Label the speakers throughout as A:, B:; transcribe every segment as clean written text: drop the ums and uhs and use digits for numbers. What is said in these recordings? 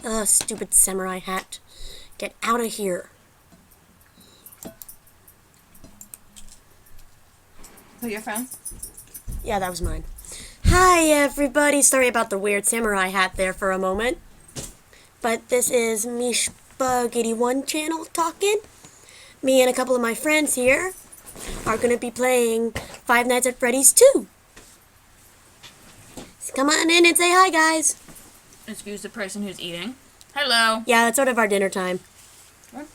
A: Ugh, stupid samurai hat. Get out of here.
B: Who, your phone?
A: Yeah, that was mine. Hi, everybody. Sorry about the weird samurai hat there for a moment. But this is Meich Spaghetti1 channel talking. Me and a couple of my friends here are going to be playing Five Nights at Freddy's 2. So come on in and say hi, guys.
B: Excuse the person who's eating. Hello.
A: Yeah, it's sort of our dinner time.
B: What?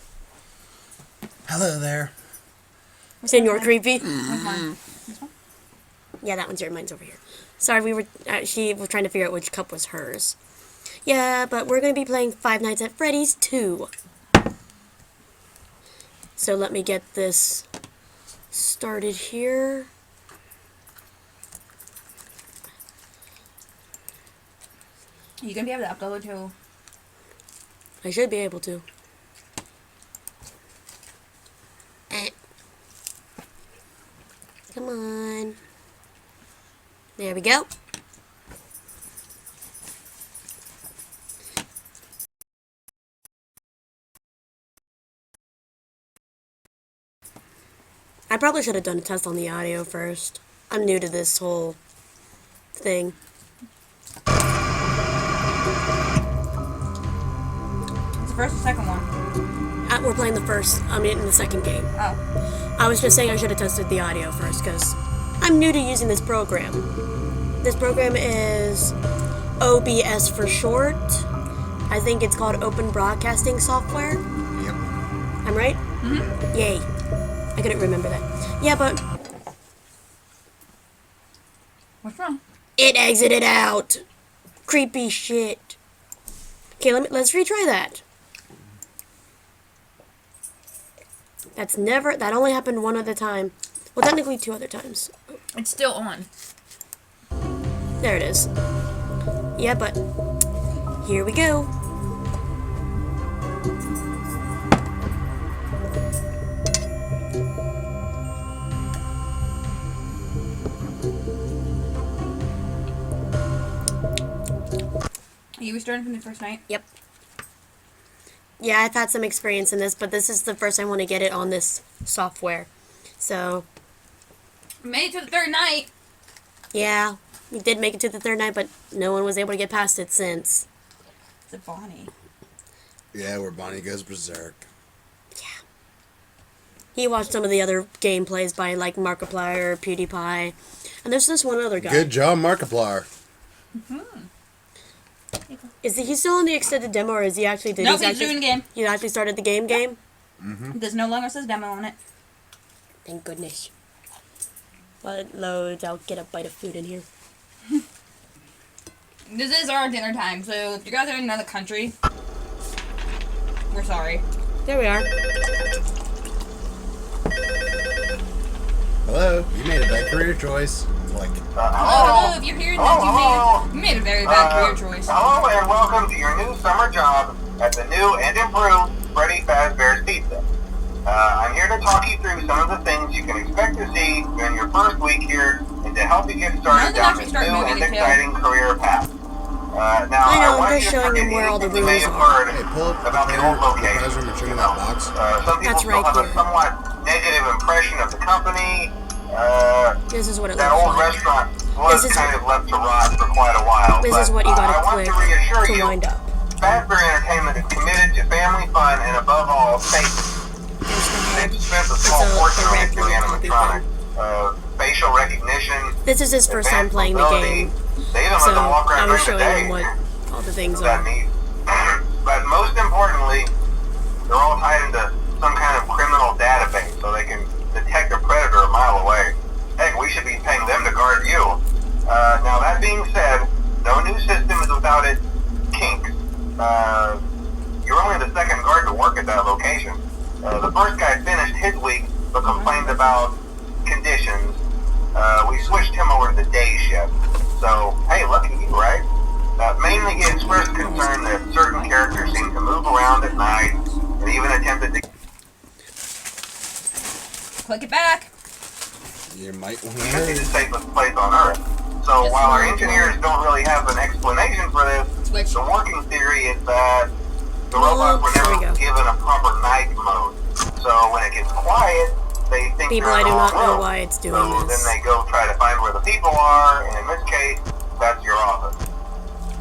C: Hello there.
A: Senor Creepy.
B: Where's mine? This one?
A: Yeah, that one's yours. Mine's over here. Sorry, we were she was trying to figure out which cup was hers. Yeah, but we're going to be playing Five Nights at Freddy's 2. So let me get this started here.
B: Are you gonna be able to upload to?
A: I should be able to. Come on. There we go. I probably should have done a test on the audio first. I'm new to this whole thing.
B: It's the first or second one?
A: We're playing the first, in the second game.
B: Oh.
A: I was just saying I should have tested the audio first because I'm new to using this program. This program is OBS for short. I think it's called Open Broadcasting Software.
C: Yep.
A: I'm right?
B: Mm-hmm.
A: Yay. I couldn't remember that. Yeah, but
B: What's wrong?
A: it exited out. Creepy shit. Okay, let's retry that. That only happened one other time. Well, technically two other times.
B: It's still on.
A: There it is. Yeah, but here we go.
B: You were starting from the first night?
A: Yep. Yeah, I've had some experience in this, but this is the first I want to get it on this software. So,
B: Made it to the third night.
A: yeah, we did make it to the third night, but no one was able to get past it since.
B: It's a Bonnie.
C: Yeah, where Bonnie goes berserk.
A: Yeah. He watched some of the other gameplays by, like, Markiplier, PewDiePie, and there's this one other guy.
C: Good job, Markiplier.
A: Is he still in the extended demo, or is he actually...
B: Nope, he's doing the game.
A: You actually started the game?
B: There's no longer says demo on it.
A: Thank goodness. While it loads, I'll get a bite of food in here.
B: This is our dinner time, so if you guys are in another country, we're sorry.
A: There we are.
C: Hello, you made a bad career choice. Like,
B: Hello, if you're hearing that, you made a very bad career choice.
D: Hello and welcome to your new summer job at the new and improved Freddy Fazbear's Pizza. I'm here to talk you through some of the things you can expect to see during your first week here and to help you get started down this new and exciting career path. Now,
A: I know, I'm
D: want
A: just
D: you to
A: showing
D: forget
A: him where all the
D: anything you may
A: rooms
D: have
A: are.
D: heard
C: hey, pull up
D: about the old location.
C: room and show me that box.
D: Some people
A: That's
D: still
A: right
D: have a
A: there.
D: somewhat negative impression of the company.
A: This is what it
D: That
A: looks
D: old
A: like.
D: restaurant was
A: This is-
D: kind of left to rot for quite a while.
A: This
D: but
A: is what you
D: I
A: gotta
D: want
A: click
D: to reassure
A: to
D: you,
A: wind up.
D: Fazbear Entertainment is committed to family fun and above all, safety.
A: There's the head.
D: They've spent a
A: It's
D: small
A: the
D: fortune on
A: red
D: this new
A: little puppy
D: animatronic. Facial recognition.
A: This is his first time
D: advanced
A: playing the
D: mobility.
A: game,
D: They even
A: so
D: let them walk
A: I
D: around
A: was
D: during
A: showing
D: the day.
A: him what all the things
D: That
A: are.
D: neat. But most importantly, they're all tied into some kind of criminal database so they can detect a predator a mile away. Heck, we should be paying them to guard you. Now that being said, no new system is without its kinks. You're only the second guard to work at that location. The first guy finished his week but complained about conditions. We switched him over to the day shift. So, hey, look at you, right? Mainly he expressed concern that certain characters seem to move around at night and even attempted to...
B: Click it back.
C: You might want
D: Even be
C: to.
D: the safest place on Earth. So while our engineers don't really have an explanation for this,
B: Switch.
D: the working theory is that the robots were
A: there we
D: never
A: go.
D: given a proper night mode. So when it gets quiet, they think
A: People,
D: they're
A: I
D: in
A: do
D: the
A: not
D: wrong
A: know
D: room.
A: why it's doing
D: So then
A: this.
D: they go try to find where the people are, and in this case, that's your office.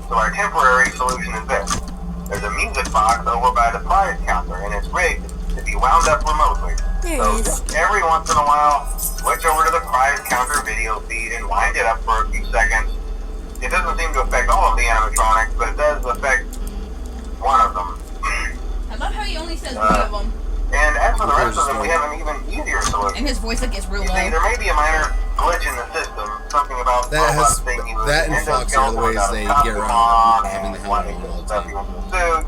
D: So our temporary solution is this. There's a music box over by the prize counter, and it's rigged to be wound up remotely.
A: There
D: So
A: it is.
D: just every once in a while, switch over to the prize counter video feed and wind it up for a few seconds. It doesn't seem to affect all of the animatronics, but it does affect one of them.
B: I love how he only says one of them.
D: And as for the rest of them, we have an even easier solution.
B: And his voice like gets real
D: You see,
B: low.
D: there may be a minor glitch in the system, something about
C: That
D: robots
C: has-
D: being used
C: that and Fox are the ways they get around having the helmet on all the time.
D: Suit.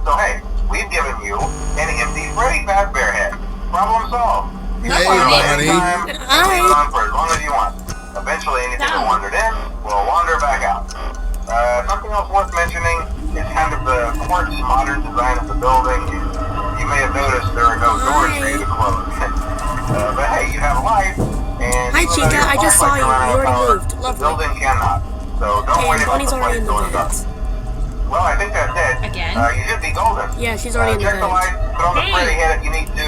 D: So hey, we've given you an empty Freddy Fazbear head. Problem solved.
C: Hey,
B: Barney.
C: buddy.
D: Anytime, and
A: Hi.
D: leave it on for as long as you want. Eventually, anything that
B: Down.
D: wandered in will wander back out. Something else worth mentioning is kind of the quartz modern design of the building. You may have noticed there are no doors for you to close. But hey, you have life, and
A: Hi,
D: even though
A: Chica,
D: your
A: I just saw
D: flashlight
A: you.
D: can run out
A: You
D: of
A: already
D: power,
A: moved.
D: the
A: Lovely.
D: building cannot. So don't
A: Okay,
D: worry about
A: Bunny's
D: the
A: already
D: place
A: in the
D: going up.
A: vents.
D: Well, I think that's it.
B: Again?
D: You should be golden.
A: Yeah, she's already in the
D: Check the
A: vent.
D: lights, put on the
B: Hey.
D: Freddy head if you need to.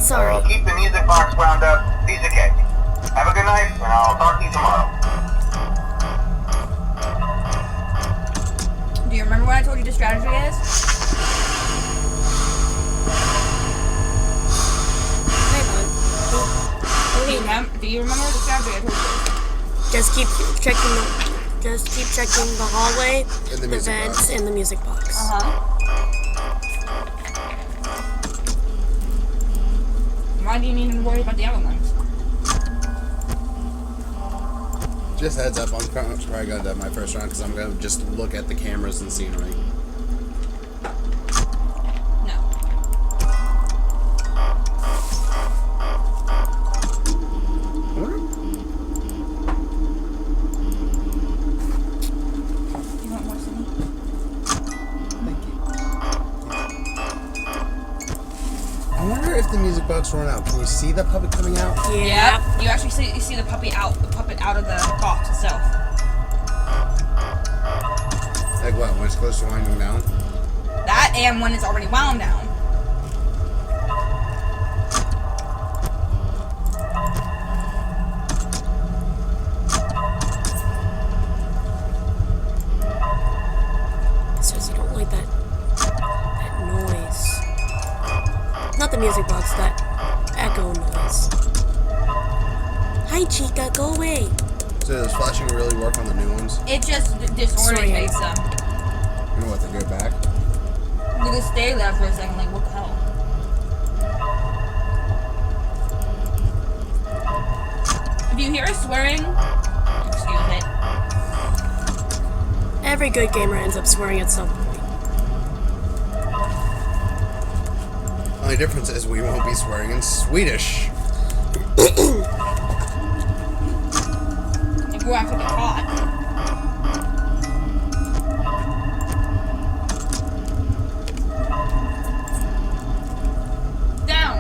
A: Sorry.
D: Keep the music box wound up. Piece of cake. Have a good night, and I'll talk to you tomorrow.
B: Do you remember what I told you the strategy is?
A: Hi, Bun.
B: Do you remember the strategy I told you?
A: Just keep checking the hallway,
C: And the
A: the
C: music
A: vents,
C: box.
A: and the music box.
B: Why do you need to worry about the other ones?
C: Just heads up, I'm probably going to do my first round because I'm going to just look at the cameras and scenery.
B: No. You want more, Cindy?
C: Thank you. I wonder if the music box run out. Can you see the puppet coming out?
A: Yeah.
B: Yep. You actually see the puppet out of the box itself.
C: Like what, when it's close to winding down?
B: That and when it's already wound down.
A: It's just I don't like that noise. Not the music box, that echo noise. Hi, Chica, go away.
C: So does flashing really work on the new ones?
B: It just disorientates them.
C: You know what, they go back?
B: You just stay there for a second, like, what the hell? If you hear us swearing, excuse it.
A: Every good gamer ends up swearing at some point.
C: Only difference is we won't be swearing in Swedish.
B: If we're have to get caught. Down.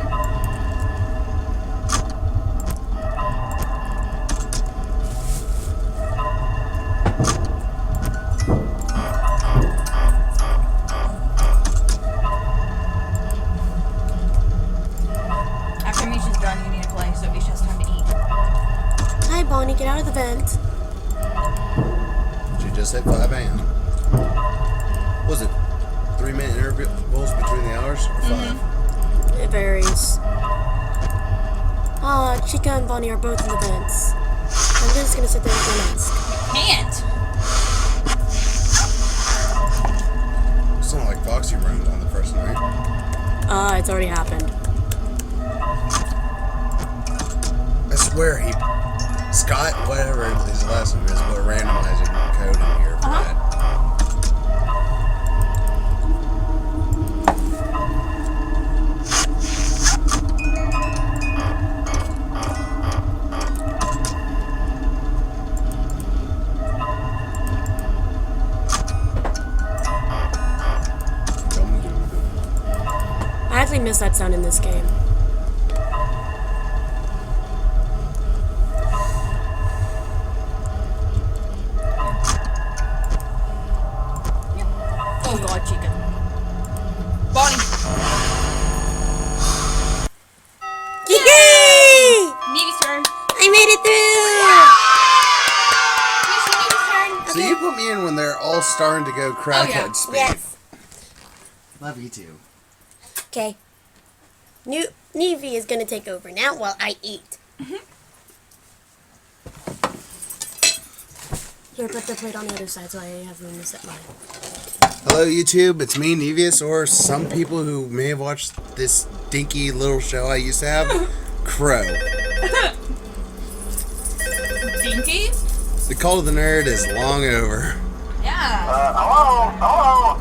B: After Meich is done, you need to play, so Meich has time to eat.
A: Hi, Bonnie, get out of the vent.
C: She just hit 5 a.m. Was it 3-minute intervals between the hours or 5?
A: It varies. Ah, Chica and Bonnie are both in the vents. I'm just gonna sit there with my mask.
B: Can't.
C: It's not like Foxy roamed on the first night.
A: It's already happened.
C: I swear Scott, whatever his last name is, put randomizing code in here for that.
A: I actually miss that sound in this game.
B: Oh god, Chica.
C: you put me in when they're all starting to go crackhead speed.
A: Yes.
C: Love you too.
A: Okay. Nevi is gonna take over now while I eat. Here, put the plate on the other side so I have room to set mine.
C: Hello YouTube, it's me, Nevius, or some people who may have watched this dinky little show I used to have, Crow.
B: Dinky?
C: The cult of the nerd is long over.
B: Yeah.
D: Hello?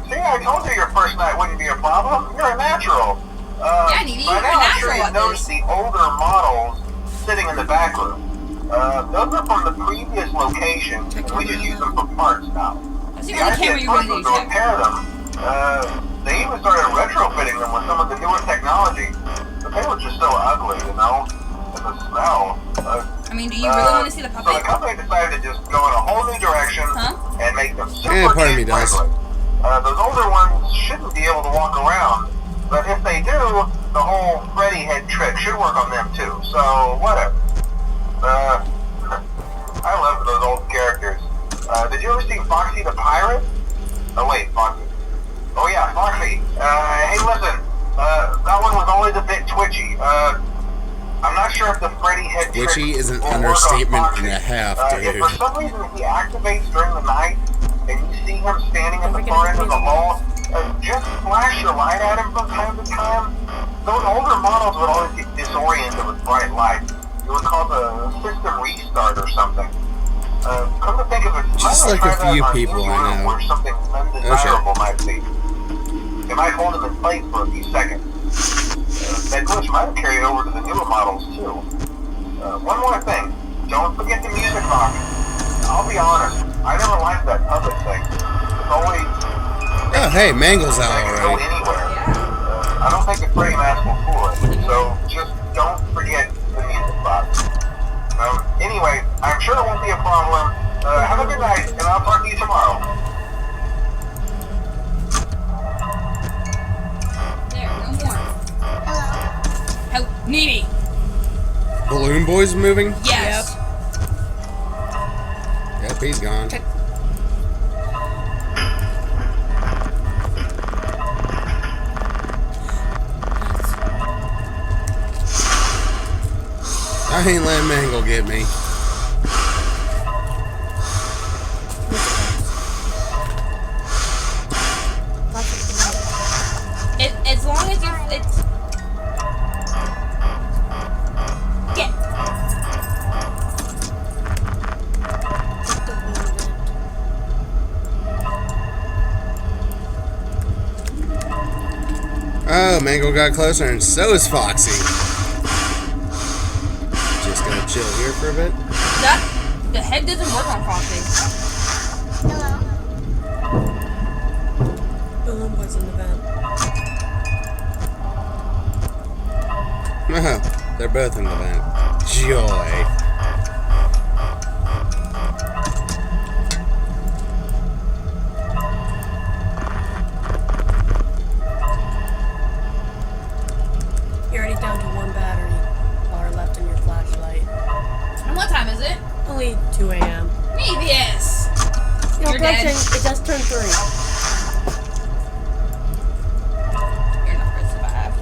D: See, I told you your first night wouldn't be a problem. You're a natural.
B: Yeah, Nevi,
D: by
B: you're
D: now,
B: a
D: I'm sure
B: natural
D: you've
B: at
D: noticed
B: this.
D: the older models sitting in the back room. Those are from the previous location, and we just use them for parts now.
B: Let's see
D: The
B: what the
D: idea
B: camera
D: at
B: you're
D: first was
B: going to
D: to
B: use.
D: repair them. They even started retrofitting them with some of the newer technology, but they were just so ugly, you know? And the smell.
B: I mean, do you really want to see the
D: So the
B: puppet?
D: company decided to just go in a whole new direction and make them super
C: part of me does.
D: kid-friendly. Those older ones shouldn't be able to walk around, but if they do, the whole Freddy head trick should work on them too. So whatever. I love those old characters. Did you ever see Foxy the Pirate? Oh wait, Foxy. Oh yeah, Foxy. Hey listen, that one was always a bit twitchy. I'm not sure if the Freddy head trick
C: Twitchy is an
D: will work on
C: understatement
D: Foxy.
C: and a half,
D: If
C: dude.
D: for some reason he activates during the night, and you see him standing at the far end of the hall, just flash your light at him from time to time. Those older models would always get disoriented with bright light. It would cause a system restart or something. Come to think of it,
C: Just like a few people I know.
D: where something undesirable might be. It might hold him in place for a few seconds. That glitch might have carried over to the newer models too. One more thing, don't forget the music box. I'll be honest, I never liked that puppet thing. It's always...
C: Oh, hey, Mangle's out
D: I can go
C: already.
D: anywhere. I don't think the Freddy mask will fool it, so just don't forget the music box. Anyway, I'm sure it won't be a problem. Have a good night, and I'll talk to you tomorrow.
B: There, no more. Hello. Nevi.
C: Balloon Boy's moving?
B: Yes.
C: Yep, he's gone. I ain't letting Mangle get me.
B: As long as it's... Yeah.
C: Oh, Mangle got closer, and so is Foxy. Just gonna chill here for a bit.
B: The head doesn't work on Foxy.
A: Balloon Boy's in the vent.
C: Oh, they're both in the vent. Joy.
A: You're already down to one battery bar left in your flashlight.
B: And what time is it?
A: Only 2 a.m.
B: Nevius.
A: No,
B: You're dead.
A: correction, it just turned 3.
B: You're not gonna survive.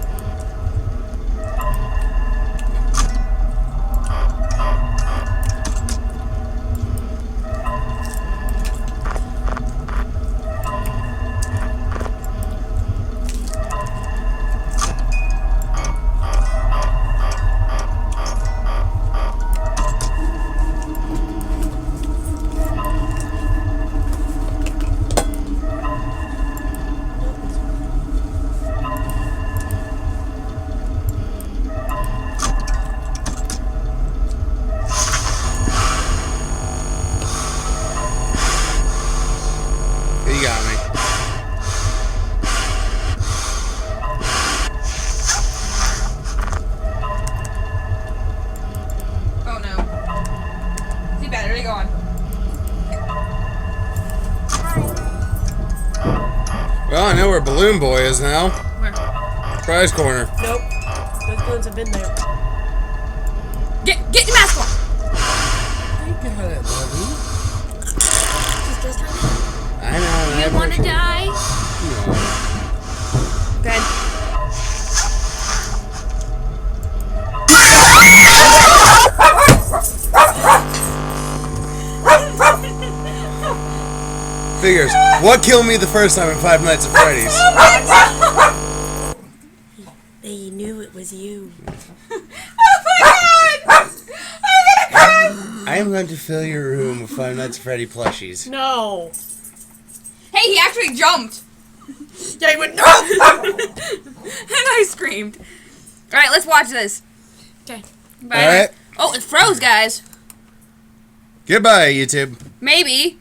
C: He got me.
B: Oh no. See battery gone.
C: Well, I know where Balloon Boy is now.
B: Where?
C: Prize corner.
A: Nope. Those balloons have been there.
B: Get your mask on.
C: You got it, Lovey. I
B: you want to
C: appreciate it.
B: die? Good.
C: Figures. What killed me the first time in Five Nights at Freddy's?
A: They knew it was you.
C: I am going to fill your room with Five Nights at Freddy plushies.
A: No.
B: Hey, he actually jumped.
A: Yeah, he went, no!
B: And I screamed. Alright, let's watch this.
A: Okay.
B: Bye.
C: Alright.
B: Oh, it froze, guys.
C: Goodbye, YouTube.
B: Maybe.